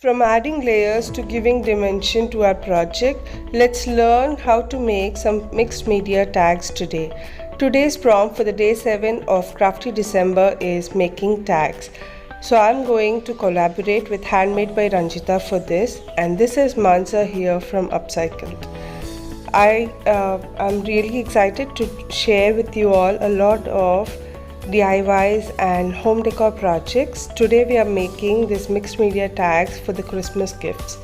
From adding layers to giving dimension to our project, let's learn how to make some mixed media tags today. Today's prompt for the day 7 of Crafty December is making tags. So I'm going to collaborate with Handmade by Ranjita for this, and this is Mansa here from Upcycled. I'm really excited to share with you all a lot of DIYs and home decor projects. Today we are making this mixed media tags for the Christmas gifts.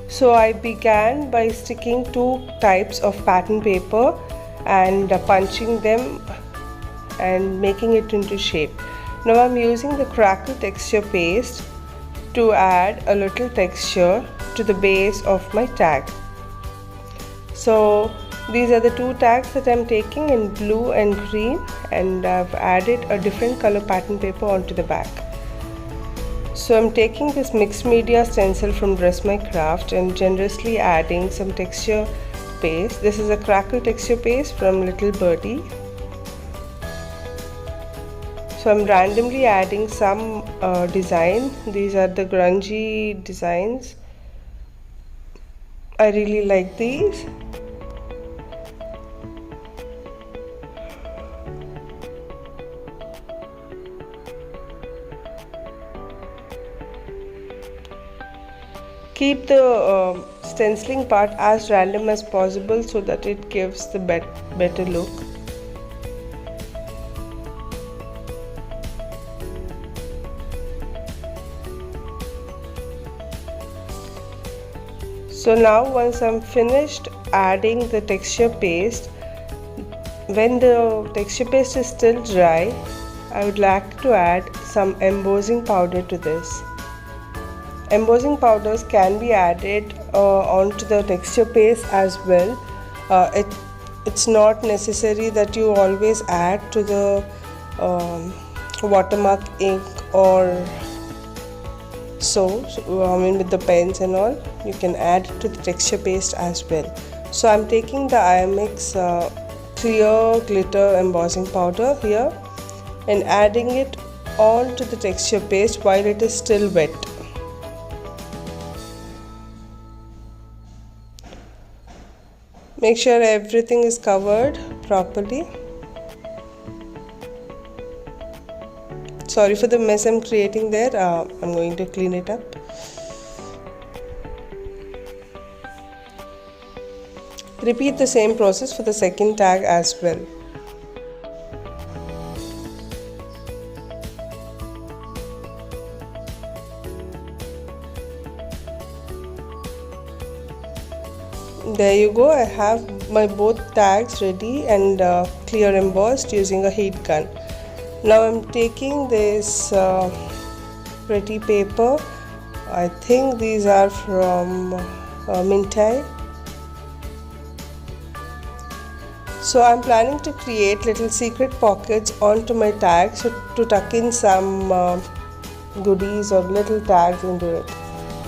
So I began by sticking two types of pattern paper and punching them and making it into shape. Now I'm using the crackle texture paste to add a little texture to the base of my tag. So these are the two tags that I'm taking in blue and green, and I've added a different color pattern paper onto the back. So I'm taking this mixed media stencil from Dress My Craft and generously adding some texture paste. This is a crackle texture paste from Little Birdie. So I'm randomly adding some design. These are the grungy designs. I really like these. Keep the stenciling part as random as possible so that it gives the better look. So now once I'm finished adding the texture paste, when the texture paste is still dry, I would like to add some embossing powder to this. Embossing powders can be added onto the texture paste as well. It's not necessary that you always add to the watermark ink or so. I mean, with the pens and all, you can add to the texture paste as well. So I'm taking the IMX clear glitter embossing powder here and adding it onto the texture paste while it is still wet. Make sure everything is covered properly. Sorry for the mess I'm creating there. I'm going to clean it up. Repeat the same process for the second tag as well. There you go. I have my both tags ready and clear embossed using a heat gun. Now I'm taking this pretty paper. I think these are from Mintai. So I'm planning to create little secret pockets onto my tags to tuck in some goodies or little tags into it.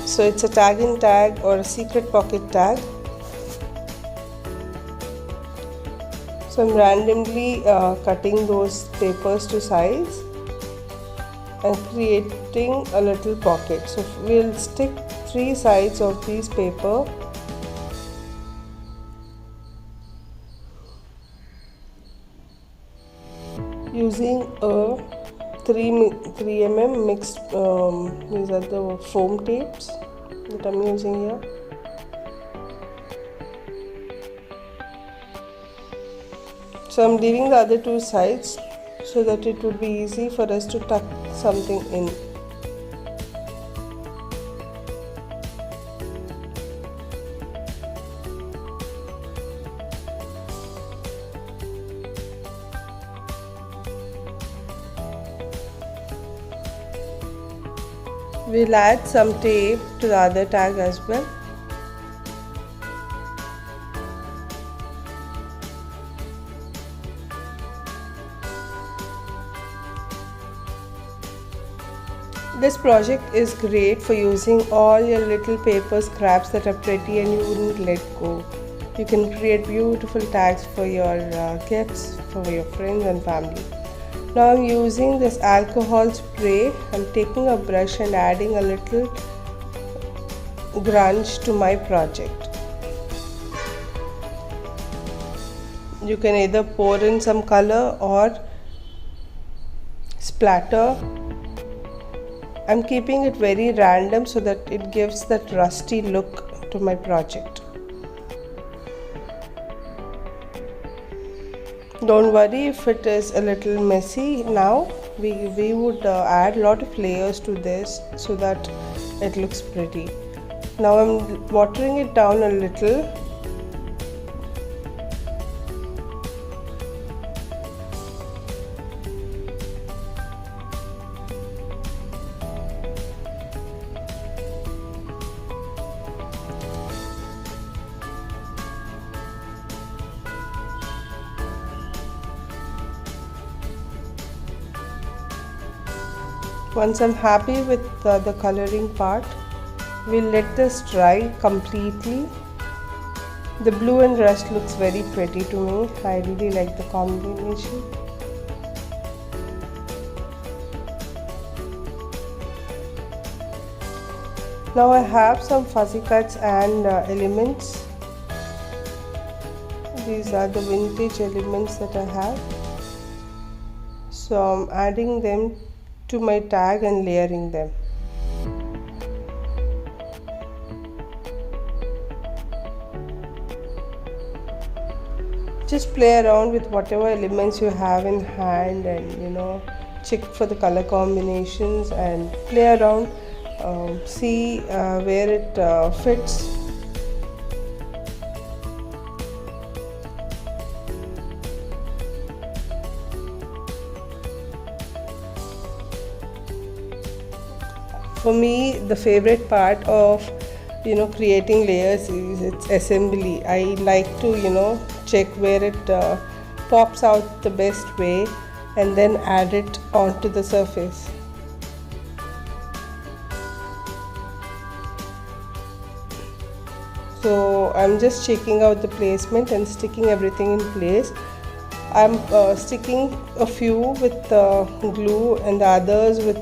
So it's a tag in tag or a secret pocket tag. So I'm randomly cutting those papers to size and creating a little pocket. So we'll stick 3 sides of these paper using a 3mm mixed, these are the foam tapes that I'm using here. So I'm leaving the other 2 sides so that it would be easy for us to tuck something in. We'll add some tape to the other tag as well. This project is great for using all your little paper scraps that are pretty and you wouldn't let go. You can create beautiful tags for your gifts for your friends and family. Now I'm using this alcohol spray. I'm taking a brush and adding a little grunge to my project. You can either pour in some color or splatter. I'm keeping it very random so that it gives that rusty look to my project. Don't worry if it is a little messy now. We would add a lot of layers to this so that it looks pretty. Now I'm watering it down a little. Once I'm happy with the coloring part, we'll let this dry completely. The blue and rust looks very pretty to me. I really like the combination. Now I have some fuzzy cuts and elements. These are the vintage elements that I have. So I'm adding them to my tag and layering them. Just play around with whatever elements you have in hand and check for the color combinations and play around, see where it fits. For me, the favorite part of creating layers is its assembly. I like to check where it pops out the best way and then add it onto the surface. So I'm just checking out the placement and sticking everything in place. I'm sticking a few with glue and the others with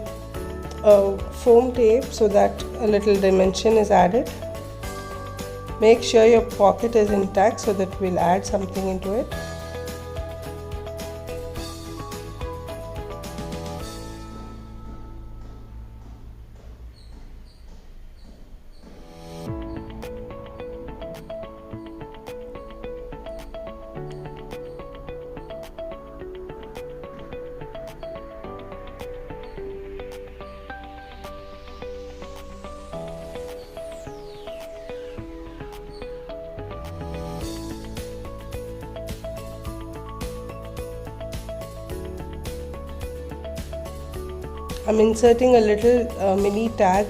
foam tape so that a little dimension is added. Make sure your pocket is intact so that we'll add something into it. I'm inserting a little mini tag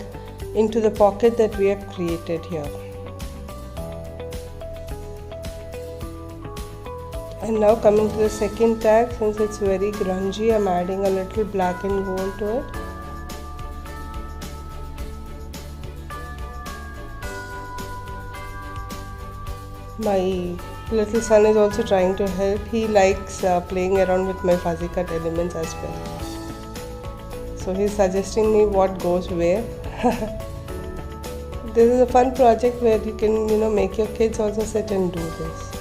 into the pocket that we have created here. And now coming to the second tag, since it's very grungy, I'm adding a little black and gold to it. My little son is also trying to help. He likes playing around with my fuzzy cut elements as well. So he's suggesting me what goes where. This is a fun project where you can make your kids also sit and do this.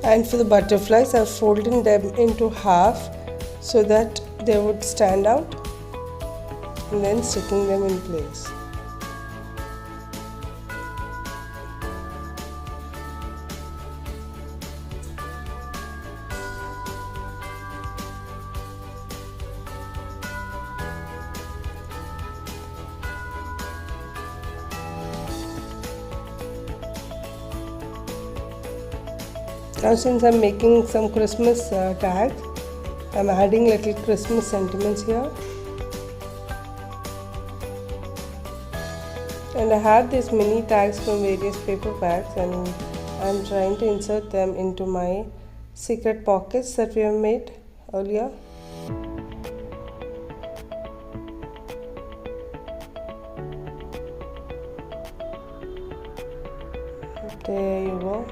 And for the butterflies, I'm folding them into half so that they would stand out and then sticking them in place. Now since I'm making some Christmas tags, I'm adding little Christmas sentiments here. And I have these mini tags from various paper bags, and I'm trying to insert them into my secret pockets that we have made earlier. There you go.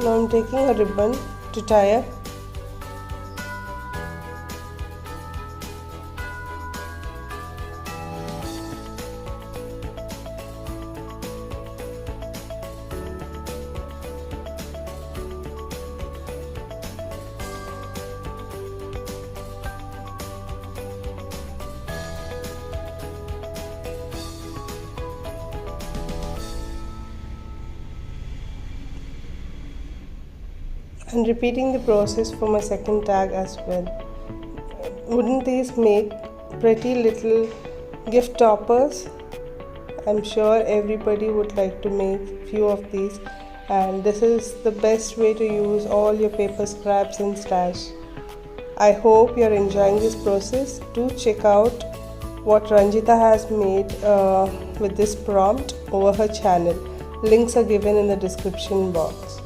Now I'm taking a ribbon to tie up. And repeating the process for my second tag as well. Wouldn't these make pretty little gift toppers? I'm sure everybody would like to make few of these, and this is the best way to use all your paper scraps and stash. I hope you're enjoying this process. Do check out what Ranjita has made with this prompt over her channel. Links are given in the description box.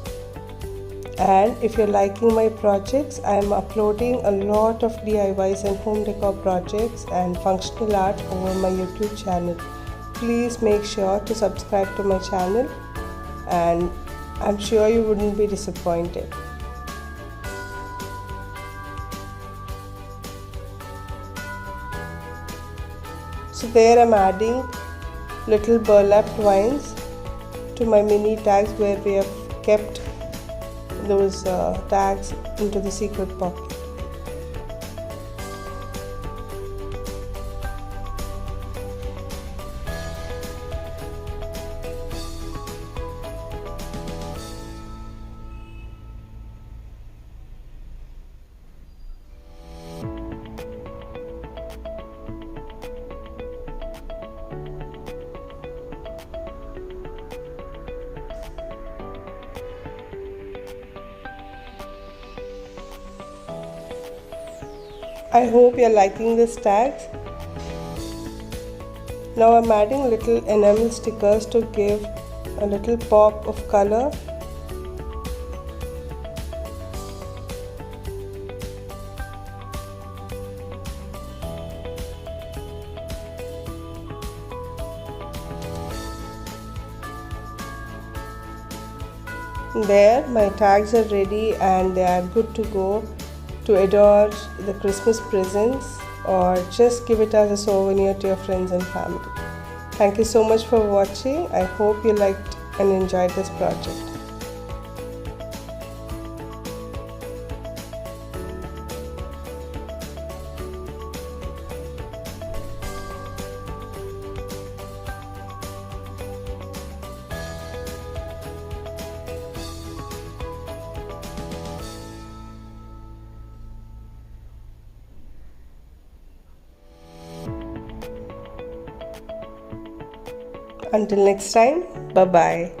And if you're liking my projects, I am uploading a lot of DIYs and home decor projects and functional art over my YouTube channel. Please make sure to subscribe to my channel, and I'm sure you wouldn't be disappointed. So there I'm adding little burlap twines to my mini tags where we have kept those tags into the secret pocket. I hope you're liking these tags. Now I'm adding little enamel stickers to give a little pop of color. There, my tags are ready and they are good to go to adorn the Christmas presents or just give it as a souvenir to your friends and family. Thank you so much for watching. I hope you liked and enjoyed this project. Until next time, bye-bye.